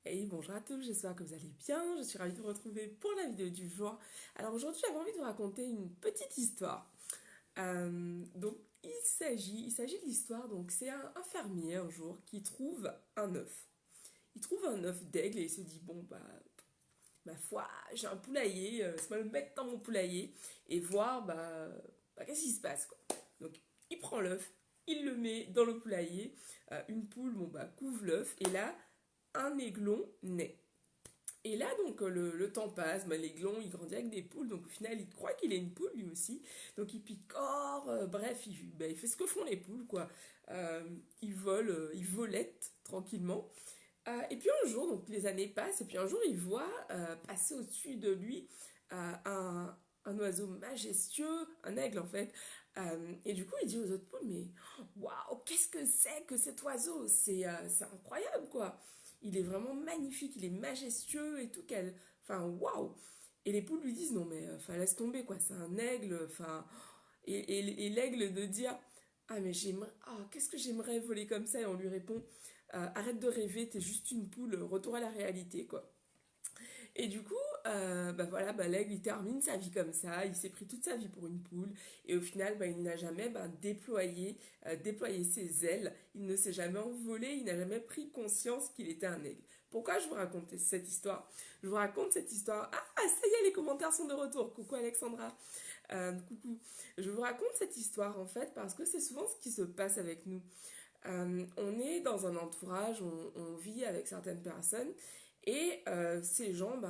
Hey, bonjour à tous, j'espère que vous allez bien. Je suis ravie de vous retrouver pour la vidéo du jour. Alors aujourd'hui, j'avais envie de vous raconter une petite histoire. Donc, il s'agit de l'histoire. Donc, c'est un fermier un jour qui trouve un œuf. Il trouve un œuf d'aigle et il se dit bon bah ma foi, j'ai un poulailler, c'est moi le mettre dans mon poulailler et voir qu'est-ce qui se passe quoi. Donc, il prend l'œuf, il le met dans le poulailler. Une poule couvre l'œuf et là un aiglon naît. Et là, donc, le temps passe, l'aiglon, il grandit avec des poules, donc au final, il croit qu'il est une poule, lui aussi. Donc, il picore, bref, il fait ce que font les poules, quoi. Il vole, il volette tranquillement. Et puis un jour, donc les années passent, et puis un jour, il voit passer au-dessus de lui un oiseau majestueux, un aigle en fait. Et du coup, il dit aux autres poules, mais waouh, qu'est-ce que c'est que cet oiseau? C'est incroyable, quoi. Il est vraiment magnifique, il est majestueux et tout, enfin, waouh. Et les poules lui disent, non mais, enfin, laisse tomber, quoi, c'est un aigle, enfin... Et l'aigle de dire, ah mais j'aimerais, qu'est-ce que j'aimerais voler comme ça? Et on lui répond, arrête de rêver, t'es juste une poule, retour à la réalité, quoi. Et du coup, l'aigle, il termine sa vie comme ça, il s'est pris toute sa vie pour une poule, et au final, il n'a jamais déployé ses ailes, il ne s'est jamais envolé, il n'a jamais pris conscience qu'il était un aigle. Pourquoi je vous raconte cette histoire? Je vous raconte cette histoire... Ah, ça y est, les commentaires sont de retour. Coucou Alexandra. Coucou. Je vous raconte cette histoire, en fait, parce que c'est souvent ce qui se passe avec nous. On est dans un entourage, on vit avec certaines personnes et ces gens,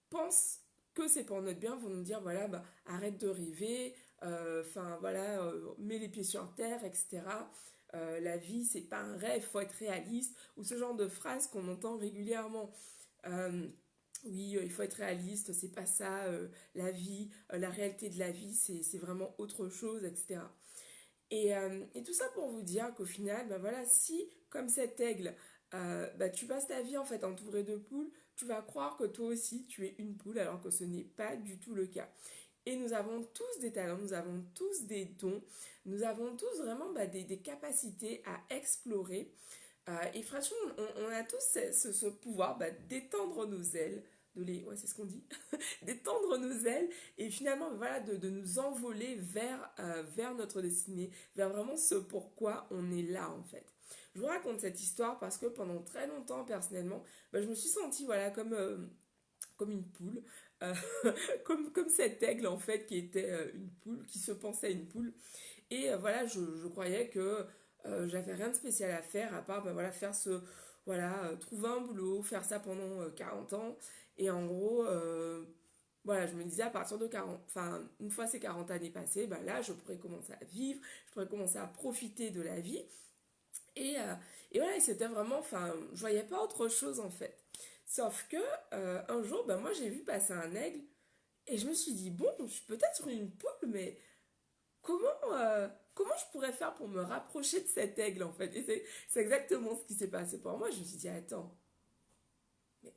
pensent que c'est pour notre bien, vont nous dire voilà, arrête de rêver, mets les pieds sur terre, etc. La vie, c'est pas un rêve, faut être réaliste, ou ce genre de phrases qu'on entend régulièrement. Euh, oui, il faut être réaliste, c'est pas ça, la vie, la réalité de la vie, c'est vraiment autre chose, etc. Et tout ça pour vous dire qu'au final, si, comme cet aigle, tu passes ta vie en fait entouré de poules, tu vas croire que toi aussi tu es une poule alors que ce n'est pas du tout le cas. Et nous avons tous des talents, nous avons tous des dons, nous avons tous vraiment des capacités à explorer. Et franchement, on a tous ce pouvoir d'étendre nos ailes, ouais, c'est ce qu'on dit, d'étendre nos ailes et finalement de nous envoler vers notre destinée, vers vraiment ce pourquoi on est là en fait. Je vous raconte cette histoire parce que pendant très longtemps personnellement, je me suis sentie comme une poule, euh, comme cet aigle en fait qui était une poule, qui se pensait une poule. Et je croyais que j'avais rien de spécial à faire à part faire trouver un boulot, faire ça pendant 40 ans. Et en gros, je me disais à partir de 40, enfin, une fois ces 40 années passées, là, je pourrais commencer à vivre, je pourrais commencer à profiter de la vie. Et, euh, et voilà, et c'était vraiment, enfin, je voyais pas autre chose en fait. Sauf que un jour, moi j'ai vu passer un aigle et je me suis dit, bon, je suis peut-être une poule, mais comment je pourrais faire pour me rapprocher de cet aigle en fait? Et c'est exactement ce qui s'est passé pour moi. Je me suis dit, attends, mais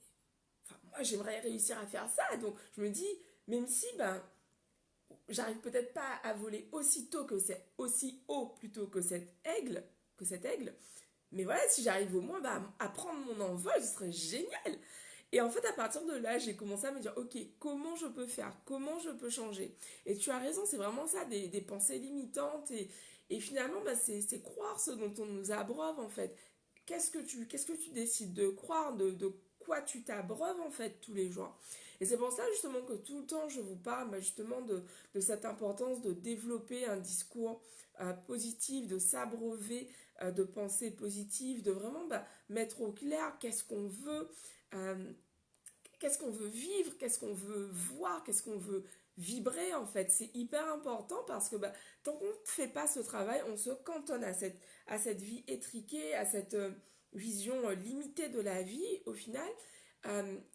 enfin, moi j'aimerais réussir à faire ça. Donc je me dis, même si j'arrive peut-être pas à voler aussi haut plutôt que cet aigle, mais voilà, si j'arrive au moins à prendre mon envol, ce serait génial. Et en fait, à partir de là, j'ai commencé à me dire, ok, comment je peux faire? Comment je peux changer? Et tu as raison, c'est vraiment ça, des pensées limitantes. Et finalement, c'est croire ce dont on nous abreuve, en fait. Qu'est-ce que tu décides de croire, de quoi tu t'abreuves, en fait, tous les jours? Et c'est pour ça, justement, que tout le temps, je vous parle, justement, de cette importance de développer un discours positif, de s'abreuver de pensées positives, de vraiment mettre au clair euh, qu'est-ce qu'on veut vivre, qu'est-ce qu'on veut voir, qu'est-ce qu'on veut vibrer en fait. C'est hyper important parce que tant qu'on ne fait pas ce travail, on se cantonne à cette vie étriquée, à cette vision limitée de la vie au final,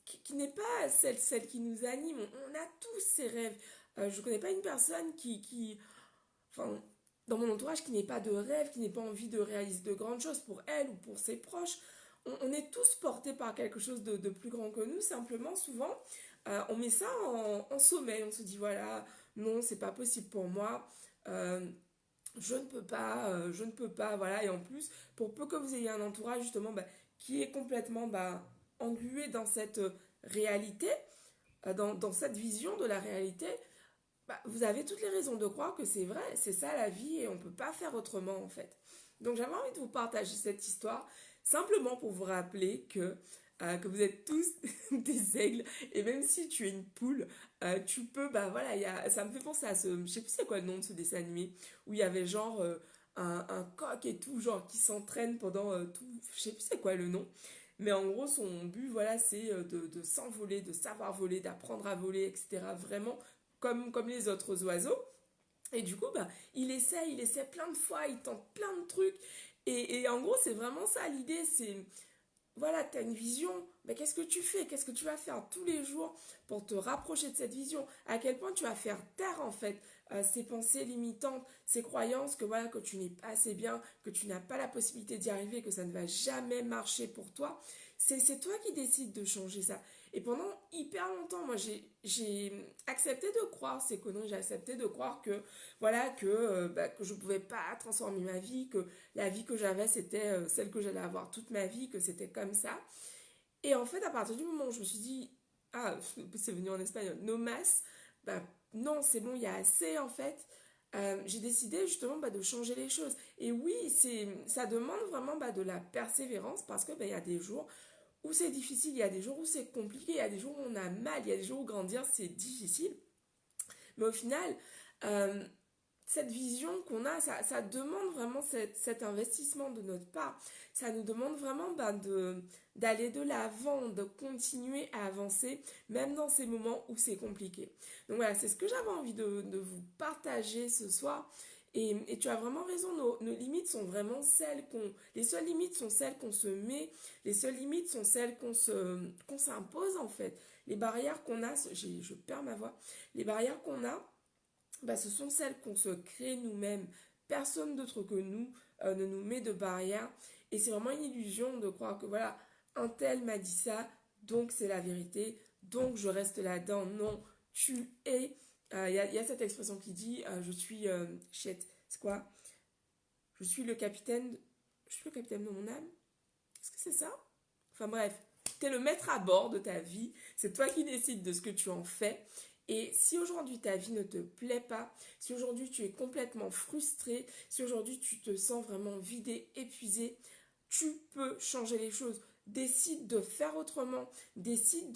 qui n'est pas celle qui nous anime. On a tous ces rêves. Je ne connais pas une personne enfin, dans mon entourage qui n'ait pas de rêve, qui n'ait pas envie de réaliser de grandes choses pour elle ou pour ses proches. On est tous portés par quelque chose de plus grand que nous, simplement, souvent, on met ça en sommeil, on se dit, voilà, non, c'est pas possible pour moi, je ne peux pas, voilà. Et en plus, pour peu que vous ayez un entourage justement qui est complètement englué dans cette réalité, dans cette vision de la réalité, vous avez toutes les raisons de croire que c'est vrai, c'est ça la vie et on ne peut pas faire autrement en fait. Donc j'avais envie de vous partager cette histoire simplement pour vous rappeler que vous êtes tous des aigles et même si tu es une poule, tu peux, voilà, ça me fait penser à je sais plus c'est quoi le nom de ce dessin animé, où il y avait genre un coq et tout, genre qui s'entraîne pendant tout, je sais plus c'est quoi le nom. Mais en gros, son but, voilà, c'est de s'envoler, de savoir voler, d'apprendre à voler, etc. Vraiment comme les autres oiseaux. Et du coup, il essaie plein de fois, il tente plein de trucs. Et en gros, c'est vraiment ça l'idée, c'est voilà, tu as une vision, mais qu'est-ce que tu fais? Qu'est-ce que tu vas faire tous les jours pour te rapprocher de cette vision? À quel point tu vas faire taire en fait ces pensées limitantes, ces croyances que voilà que tu n'es pas assez bien, que tu n'as pas la possibilité d'y arriver, que ça ne va jamais marcher pour toi. C'est toi qui décides de changer ça. Et pendant hyper longtemps, moi j'ai accepté de croire ces conneries, j'ai accepté de croire que voilà que je pouvais pas transformer ma vie, que la vie que j'avais c'était celle que j'allais avoir toute ma vie, que c'était comme ça. Et en fait, à partir du moment où je me suis dit, ah, c'est venu en espagnol, no más, non, c'est bon, il y a assez en fait. J'ai décidé justement de changer les choses. Et oui, ça demande vraiment de la persévérance parce que il y a des jours où c'est difficile, il y a des jours où c'est compliqué, il y a des jours où on a mal, il y a des jours où grandir c'est difficile. Mais au final, euh, cette vision qu'on a, ça demande vraiment cet investissement de notre part. Ça nous demande vraiment d'aller de l'avant, de continuer à avancer, même dans ces moments où c'est compliqué. Donc voilà, c'est ce que j'avais envie de vous partager ce soir. Et tu as vraiment raison, nos limites sont vraiment celles qu'on... Les seules limites sont celles qu'on se met, les seules limites sont celles qu'on s'impose en fait. Les barrières qu'on a, je perds ma voix, les barrières qu'on a, ce sont celles qu'on se crée nous-mêmes. Personne d'autre que nous ne nous met de barrières. Et c'est vraiment une illusion de croire que voilà, un tel m'a dit ça, donc c'est la vérité, donc je reste là-dedans. Non, tu es. Y a cette expression qui dit je suis. Shit, c'est quoi? Je suis le capitaine. Je suis le capitaine de mon âme. Est-ce que c'est ça? Enfin bref, tu es le maître à bord de ta vie. C'est toi qui décides de ce que tu en fais. Et si aujourd'hui ta vie ne te plaît pas, si aujourd'hui tu es complètement frustré, si aujourd'hui tu te sens vraiment vidé, épuisé, tu peux changer les choses. Décide de faire autrement. Décide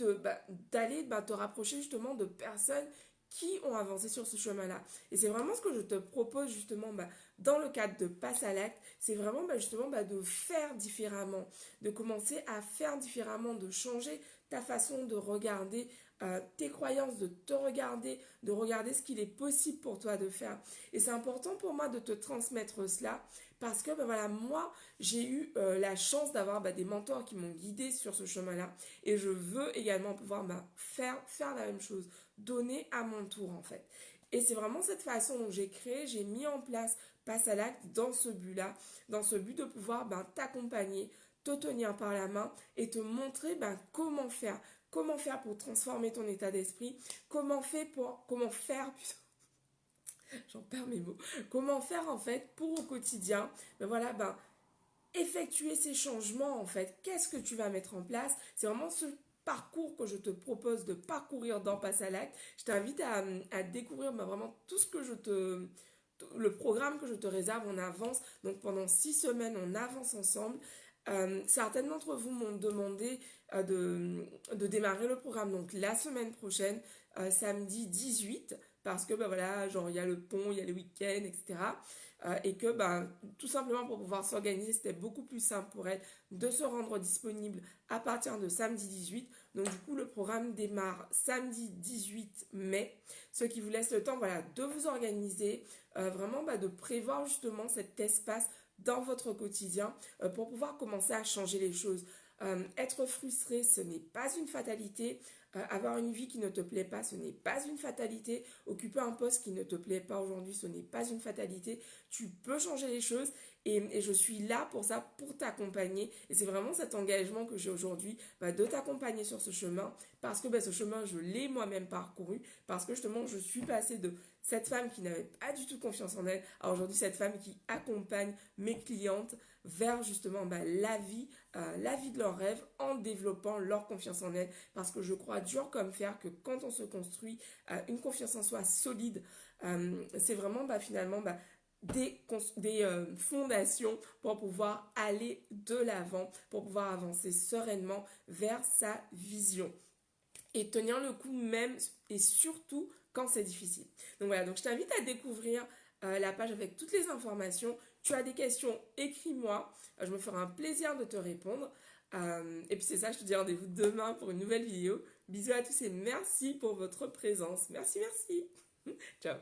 d'aller te rapprocher justement de personnes qui ont avancé sur ce chemin-là. Et c'est vraiment ce que je te propose justement dans le cadre de Passe à l'acte. C'est vraiment justement de faire différemment, de commencer à faire différemment, de changer ta façon de regarder tes croyances, de regarder ce qu'il est possible pour toi de faire. Et c'est important pour moi de te transmettre cela parce que voilà, moi, j'ai eu la chance d'avoir des mentors qui m'ont guidé sur ce chemin-là et je veux également pouvoir faire la même chose, donner à mon tour en fait. Et c'est vraiment cette façon dont j'ai mis en place Passe à l'acte dans ce but-là, dans ce but de pouvoir t'accompagner, te tenir par la main et te montrer comment faire pour transformer ton état d'esprit, comment faire, putain, j'en perds mes mots, comment faire en fait pour au quotidien, effectuer ces changements en fait, qu'est-ce que tu vas mettre en place, c'est vraiment ce parcours que je te propose de parcourir dans Passe à l'acte. Je t'invite à découvrir vraiment tout ce que le programme que je te réserve en avance. Donc pendant 6 semaines, on avance ensemble. Certaines d'entre vous m'ont demandé de démarrer le programme donc la semaine prochaine, samedi 18, parce que voilà, genre il y a le pont, il y a les week-ends, etc. Et que tout simplement pour pouvoir s'organiser, c'était beaucoup plus simple pour elle de se rendre disponible à partir de samedi 18. Donc du coup, le programme démarre samedi 18 mai, ce qui vous laisse le temps de vous organiser, vraiment de prévoir justement cet espace dans votre quotidien pour pouvoir commencer à changer les choses. Être frustré, ce n'est pas une fatalité. Avoir une vie qui ne te plaît pas, ce n'est pas une fatalité. Occuper un poste qui ne te plaît pas aujourd'hui, ce n'est pas une fatalité. Tu peux changer les choses Et je suis là pour ça, pour t'accompagner. Et c'est vraiment cet engagement que j'ai aujourd'hui, de t'accompagner sur ce chemin, parce que ce chemin, je l'ai moi-même parcouru, parce que justement, je suis passée de cette femme qui n'avait pas du tout confiance en elle à aujourd'hui cette femme qui accompagne mes clientes vers justement la vie de leurs rêves en développant leur confiance en elles, parce que je crois dur comme fer que quand on se construit une confiance en soi solide, c'est vraiment finalement des fondations pour pouvoir aller de l'avant, pour pouvoir avancer sereinement vers sa vision et tenir le coup même et surtout quand c'est difficile. Donc voilà, donc je t'invite à découvrir la page avec toutes les informations. Tu as des questions, écris-moi. Je me ferai un plaisir de te répondre. Et puis c'est ça, je te dis rendez-vous demain pour une nouvelle vidéo. Bisous à tous et merci pour votre présence. Merci, merci. Ciao.